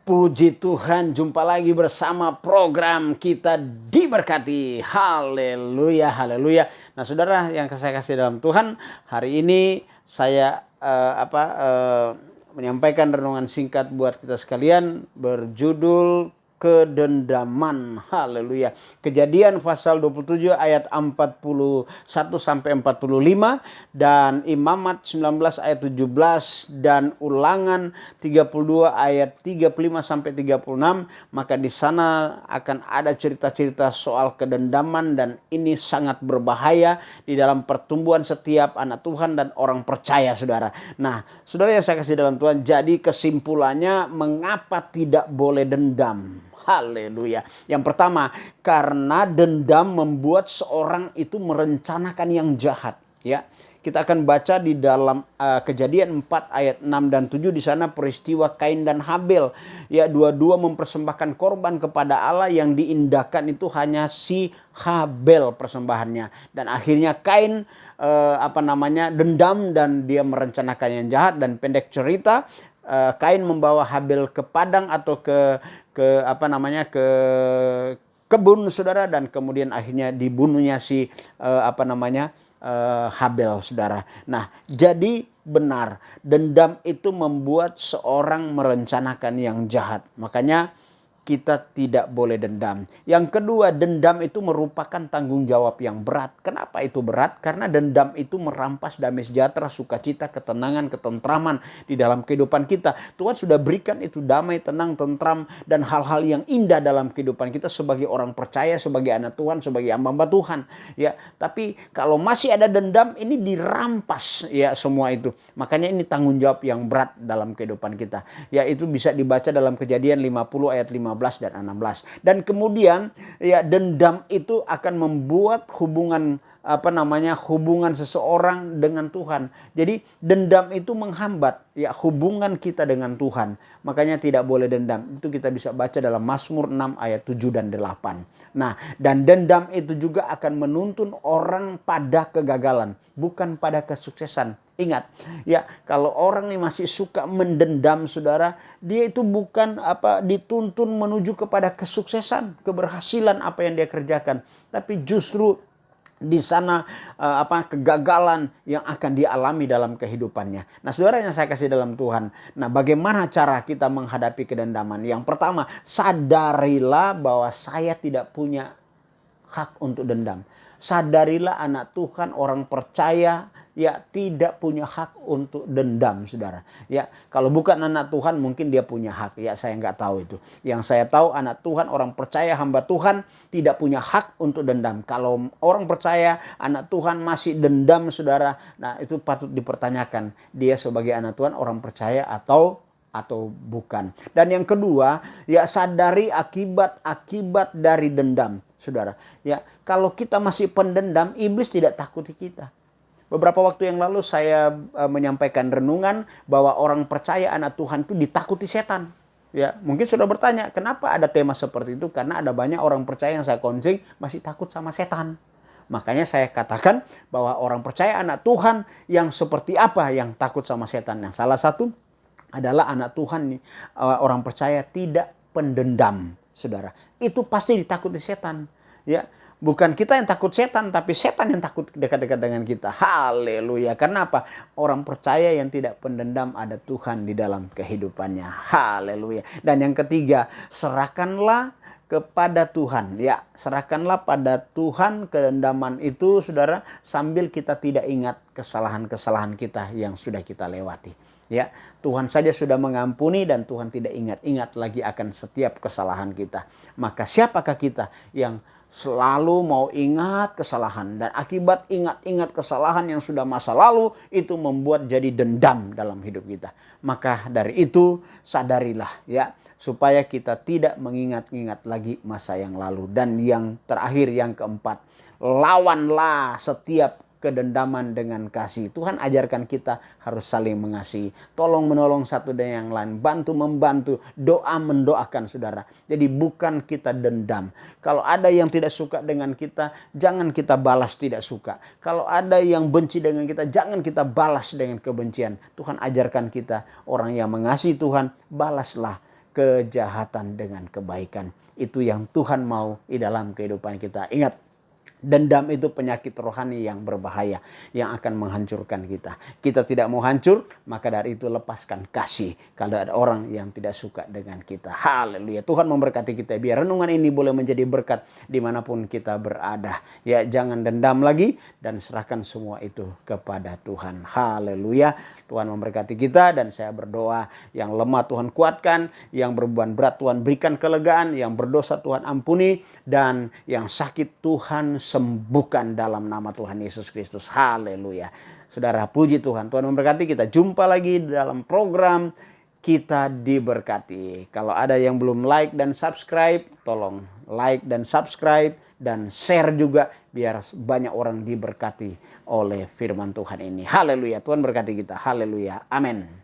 Puji Tuhan, jumpa lagi bersama program Kita Diberkati. Haleluya, haleluya. Nah, saudara yang saya kasih dalam Tuhan, hari ini saya menyampaikan renungan singkat buat kita sekalian berjudul kedendaman. Haleluya. Kejadian pasal 27 ayat 41 sampai 45 dan Imamat 19 ayat 17 dan Ulangan 32 ayat 35 sampai 36. Maka di sana akan ada cerita-cerita soal kedendaman dan ini sangat berbahaya di dalam pertumbuhan setiap anak Tuhan dan orang percaya, saudara. Nah, saudara yang saya kasih dalam Tuhan, jadi kesimpulannya mengapa tidak boleh dendam? Haleluya. Yang pertama, karena dendam membuat seorang itu merencanakan yang jahat. Ya, kita akan baca di dalam Kejadian 4 ayat 6 dan 7. Di sana peristiwa Kain dan Habel. Ya, dua-dua mempersembahkan korban kepada Allah, yang diindahkan itu hanya si Habel persembahannya. Dan akhirnya Kain dendam dan dia merencanakan yang jahat. Dan pendek cerita, Kain membawa Habel ke padang atau ke kebun, saudara, dan kemudian akhirnya dibunuhnya si Habel, saudara. Nah, jadi benar, dendam itu membuat seorang merencanakan yang jahat. Makanya kita tidak boleh dendam. Yang kedua, dendam itu merupakan tanggung jawab yang berat. Kenapa itu berat? Karena dendam itu merampas damai sejahtera, sukacita, ketenangan, ketentraman di dalam kehidupan kita. Tuhan sudah berikan itu damai, tenang, tentram, dan hal-hal yang indah dalam kehidupan kita sebagai orang percaya, sebagai anak Tuhan, sebagai hamba Tuhan. Ya, tapi kalau masih ada dendam, ini dirampas ya semua itu. Makanya ini tanggung jawab yang berat dalam kehidupan kita. Ya, itu bisa dibaca dalam Kejadian 50 ayat 15 dan 16. Dan kemudian ya, dendam itu akan membuat hubungan hubungan seseorang dengan Tuhan. Jadi dendam itu menghambat ya hubungan kita dengan Tuhan. Makanya tidak boleh dendam. Itu kita bisa baca dalam Mazmur 6 ayat 7 dan 8. Nah, dan dendam itu juga akan menuntun orang pada kegagalan, bukan pada kesuksesan. Ingat, ya, kalau orang ini masih suka mendendam, saudara, dia itu bukan dituntun menuju kepada kesuksesan, keberhasilan apa yang dia kerjakan, tapi justru di sana kegagalan yang akan dialami dalam kehidupannya. Nah, saudara yang saya kasih dalam Tuhan, nah, bagaimana cara kita menghadapi kedendaman? Yang pertama, sadarilah bahwa saya tidak punya hak untuk dendam. Sadarilah anak Tuhan, orang percaya, ya, tidak punya hak untuk dendam, saudara. Ya, kalau bukan anak Tuhan mungkin dia punya hak. Ya, saya nggak tahu itu. Yang saya tahu, anak Tuhan, orang percaya, hamba Tuhan tidak punya hak untuk dendam. Kalau orang percaya, anak Tuhan masih dendam, saudara, nah itu patut dipertanyakan. Dia sebagai anak Tuhan, orang percaya atau bukan. Dan yang kedua, ya, sadari akibat dari dendam, saudara. Ya, kalau kita masih pendendam, iblis tidak takuti kita. Beberapa waktu yang lalu saya menyampaikan renungan bahwa orang percaya, anak Tuhan itu ditakuti setan. Ya, mungkin sudah bertanya, kenapa ada tema seperti itu? Karena ada banyak orang percaya yang saya coaching masih takut sama setan. Makanya saya katakan bahwa orang percaya, anak Tuhan yang seperti apa yang takut sama setan? Yang salah satu adalah anak Tuhan nih, orang percaya tidak pendendam, saudara. Itu pasti ditakuti setan. Ya, bukan kita yang takut setan, tapi setan yang takut dekat-dekat dengan kita. Haleluya. Kenapa? Orang percaya yang tidak pendendam, ada Tuhan di dalam kehidupannya. Haleluya. Dan yang ketiga, serahkanlah kepada Tuhan. Ya, serahkanlah pada Tuhan kedendaman itu, saudara, sambil kita tidak ingat kesalahan-kesalahan kita yang sudah kita lewati. Ya, Tuhan saja sudah mengampuni dan Tuhan tidak ingat-ingat lagi akan setiap kesalahan kita. Maka siapakah kita yang selalu mau ingat kesalahan, dan akibat ingat-ingat kesalahan yang sudah masa lalu itu membuat jadi dendam dalam hidup kita. Maka dari itu sadarilah, ya, supaya kita tidak mengingat-ingat lagi masa yang lalu. Dan yang terakhir, yang keempat, lawanlah setiap kedendaman dengan kasih. Tuhan ajarkan kita harus saling mengasihi, tolong menolong satu dengan yang lain, bantu membantu, doa mendoakan, saudara. Jadi bukan kita dendam. Kalau ada yang tidak suka dengan kita, jangan kita balas tidak suka. Kalau ada yang benci dengan kita, jangan kita balas dengan kebencian. Tuhan ajarkan kita, orang yang mengasihi Tuhan, balaslah kejahatan dengan kebaikan. Itu yang Tuhan mau di dalam kehidupan kita. Ingat, dendam itu penyakit rohani yang berbahaya, yang akan menghancurkan kita. Kita tidak mau hancur, maka dari itu lepaskan kasih kalau ada orang yang tidak suka dengan kita. Haleluya. Tuhan memberkati kita. Biar renungan ini boleh menjadi berkat dimanapun kita berada. Ya, jangan dendam lagi dan serahkan semua itu kepada Tuhan. Haleluya. Tuhan memberkati kita, dan saya berdoa yang lemah Tuhan kuatkan, yang berbeban berat Tuhan berikan kelegaan, yang berdosa Tuhan ampuni, dan yang sakit Tuhan sembuhkan dalam nama Tuhan Yesus Kristus. Haleluya. Saudara, puji Tuhan. Tuhan memberkati kita. Jumpa lagi dalam program Kita Diberkati. Kalau ada yang belum like dan subscribe, tolong like dan subscribe dan share juga, biar banyak orang diberkati oleh firman Tuhan ini. Haleluya. Tuhan berkati kita. Haleluya. Amin.